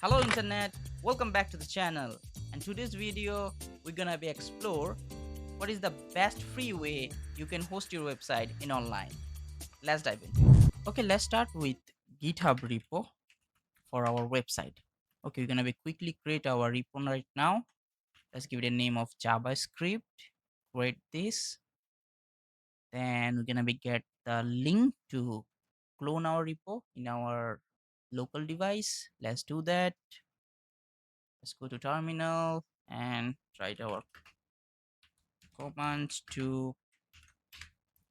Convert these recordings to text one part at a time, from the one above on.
Hello internet, welcome back to the channel. And today's video we're gonna be explore what is the best free way you can host your website in online. Let's dive into it. Okay, let's start with GitHub repo for our website. Okay, we're gonna be quickly create our repo right now. Let's give it a name of JavaScript. Create this. Then we're gonna be get the link to clone our repo in our local device. Let's do that. Let's go to terminal and write our command to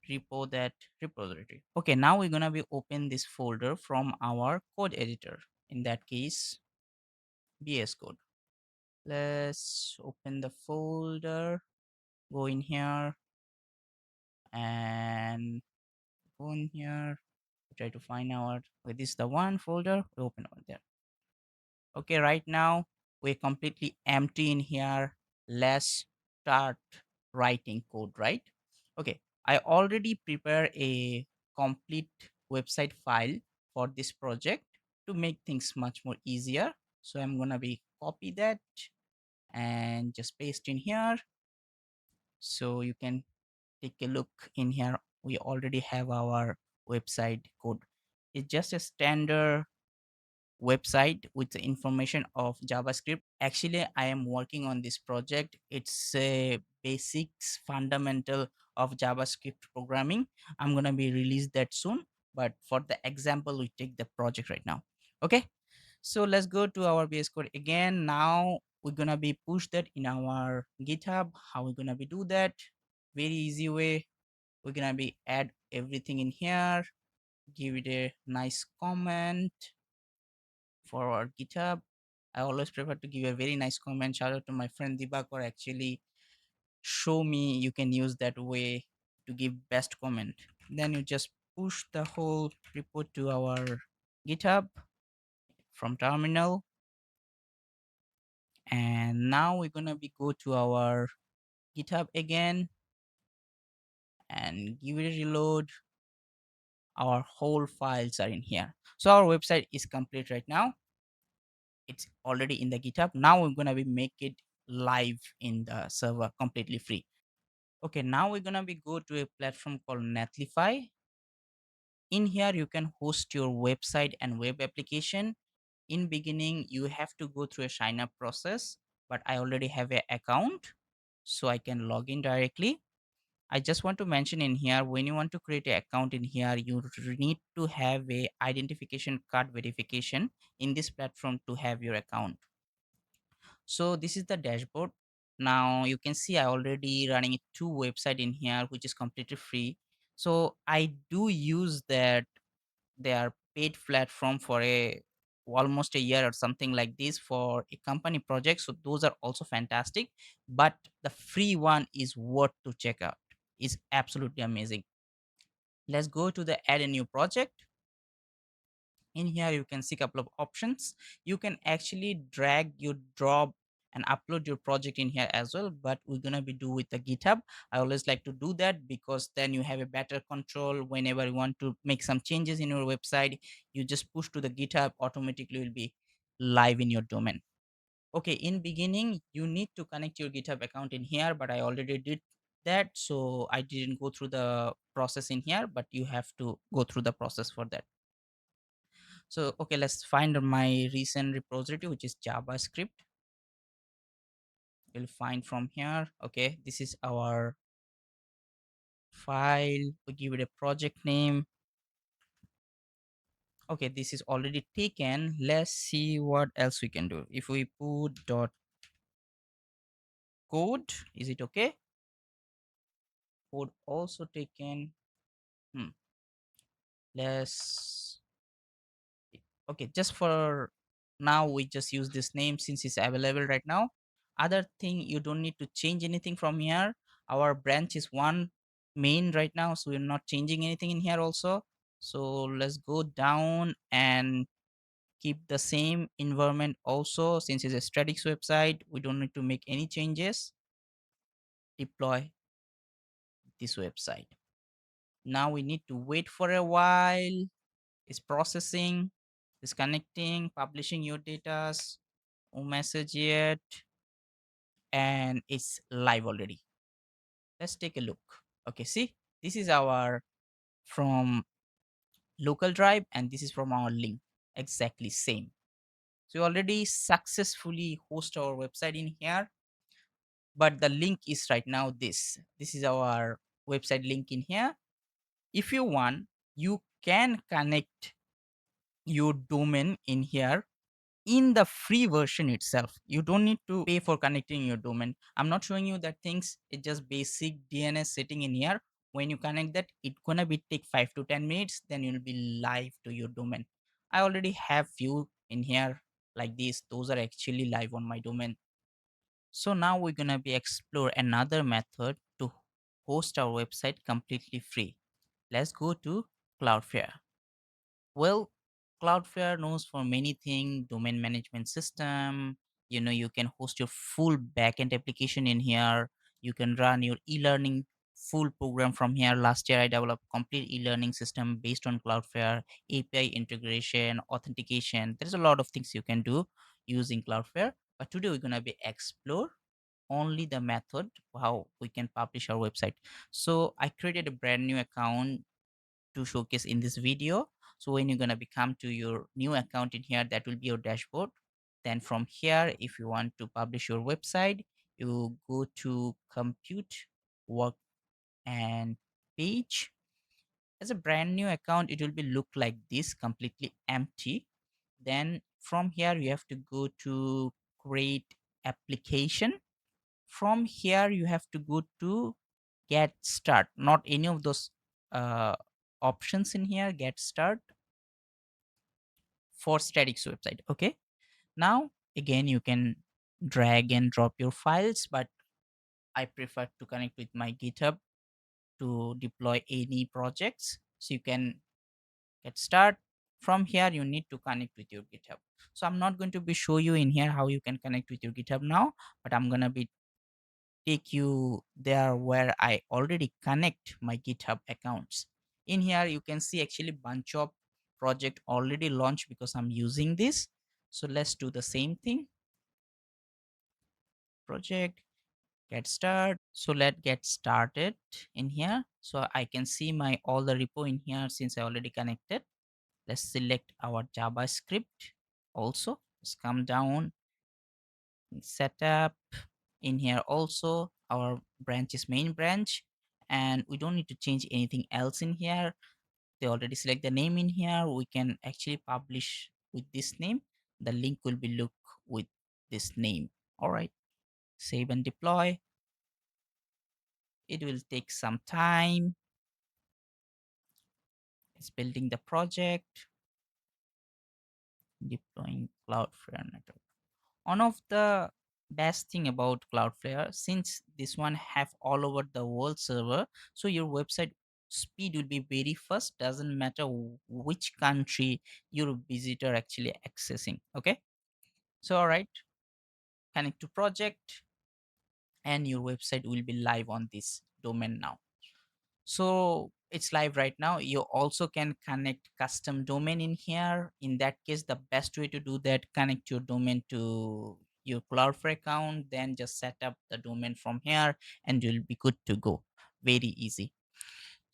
repo that repository. Okay, now we're gonna be open this folder from our code editor. In that case, VS Code. Let's open the folder, go in here and go in here. Try to find our, okay, this is the one folder, we open over there. Okay, right now we're completely empty in here. Let's start writing code, right? Okay, I already prepare a complete website file for this project to make things much more easier. So I'm gonna be copy that and just paste in here. So you can take a look in here. We already have our website code. It's just a standard website with the information of JavaScript. Actually, I am working on this project. It's a basics fundamental of JavaScript programming. I'm gonna be release that soon, but for the example, we take the project right now. Okay, so let's go to our VS Code again. Now we're gonna be push that in our GitHub. How we're gonna be do that? Very easy way. We're gonna be add everything in here. Give it a nice comment for our GitHub. I always prefer to give a very nice comment. Shout out to my friend Dibakar. Actually, show me you can use that way to give best comment. Then you just push the whole report to our GitHub from terminal. And now we're gonna be go to our GitHub again and give it a reload. Our whole files are in here. So our website is complete right now. It's already in the GitHub. Now we're gonna be make it live in the server completely free. Okay, now we're gonna be go to a platform called Netlify. In here you can host your website and web application. In beginning you have to go through a sign up process, but I already have an account, so I can log in directly. I just want to mention in here, when you want to create an account in here, you need to have a identification card verification in this platform to have your account. So this is the dashboard. Now you can see I already running two website in here, which is completely free. So I do use that their paid platform for a almost a year or something like this for a company project. So those are also fantastic, but the free one is worth to check out. Is absolutely amazing. Let's go to the add a new project. In here you can see a couple of options. You can actually drag your drop and upload your project in here as well, but we're gonna be do with the GitHub. I always like to do that because then you have a better control. Whenever you want to make some changes in your website, you just push to the GitHub, automatically will be live in your domain. Okay, in beginning you need to connect your GitHub account in here, but I already did that, so I didn't go through the process in here, but you have to go through the process for that. So, okay, let's find my recent repository, which is JavaScript. We'll find from here. Okay, this is our file. We give it a project name. Okay, this is already taken. Let's see what else we can do. If we put dot code, is it okay? Code also taken. Hmm. Let's okay, just for now we just use this name since it's available right now. Other thing, you don't need to change anything from here. Our branch is one main right now, so we're not changing anything in here also. So let's go down and keep the same environment also. Since it's a static website, we don't need to make any changes. Deploy this website. Now we need to wait for a while. It's processing. It's connecting, publishing your data, message it, and it's live already. Let's take a look. Okay, see, this is our from local drive, and this is from our link. Exactly same. So we already successfully host our website in here, but the link is right now this. This is our website link in here. If you want, you can connect your domain in here in the free version itself. You don't need to pay for connecting your domain. I'm not showing you that things. It's just basic DNS setting in here. When you connect that, it's gonna be take 5 to 10 minutes, then you'll be live to your domain. I already have few in here like this. Those are actually live on my domain. So now we're gonna be explore another method to host our website completely free. Let's go to Cloudflare. Well, Cloudflare knows for many things, domain management system. You can host your full backend application in here. You can run your e-learning full program from here. Last year, I developed complete e-learning system based on Cloudflare, API integration, authentication. There's a lot of things you can do using Cloudflare. But today we're gonna be explore only the method how we can publish our website. So I created a brand new account to showcase in this video. So when you're going to become to your new account in here, that will be your dashboard. Then from here, if you want to publish your website, you go to compute, work, and page. As a brand new account, it will be look like this, completely empty. Then from here, you have to go to create application. From here, you have to go to get start, not any of those uh, options in here. Get start for statics website. Okay, now again you can drag and drop your files, but I prefer to connect with my GitHub to deploy any projects. So you can get start. From here you need to connect with your GitHub. So I'm not going to be show you in here how you can connect with your GitHub now, but I'm gonna be take you there where I already connect my GitHub accounts. In here, you can see actually bunch of project already launched because I'm using this. So let's do the same thing. Project, get start. So let's get started in here. So I can see my all the repo in here since I already connected. Let's select our JavaScript also. Let's come down, setup. In here also our branch is main branch, and we don't need to change anything else in here. They already select the name in here. We can actually publish with this name. The link will be look with this name. All right, save and deploy. It will take some time. It's building the project, deploying Cloudflare network. One of the best thing about Cloudflare, since this one have all over the world server, so your website speed will be very fast. Doesn't matter which country your visitor actually accessing. Okay, so all right, connect to project, and your website will be live on this domain now. So it's live right now. You also can connect custom domain in here. In that case, the best way to do that, connect your domain to your Cloudflare account, then just set up the domain from here and you'll be good to go. Very easy.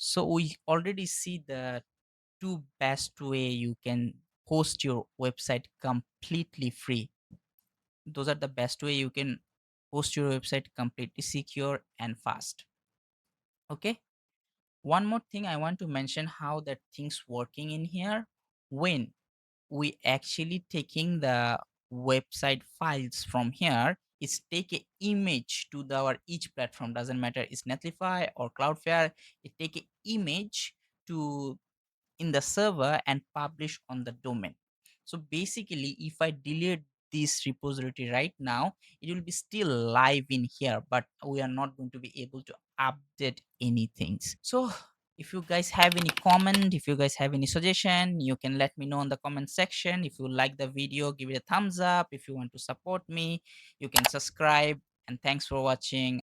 So we already see the two best way you can host your website completely free. Those are the best way you can host your website completely secure and fast. Okay. One more thing I want to mention how that things working in here. When we actually taking the website files from here, is take a image to our each platform, doesn't matter it's Netlify or Cloudflare. It take a image to in the server and publish on the domain. So basically, if I delete this repository right now, it will be still live in here, but we are not going to be able to update anything. So if you guys have any comment, if you guys have any suggestion, you can let me know in the comment section. If you like the video, give it a thumbs up. If you want to support me, you can subscribe. And thanks for watching.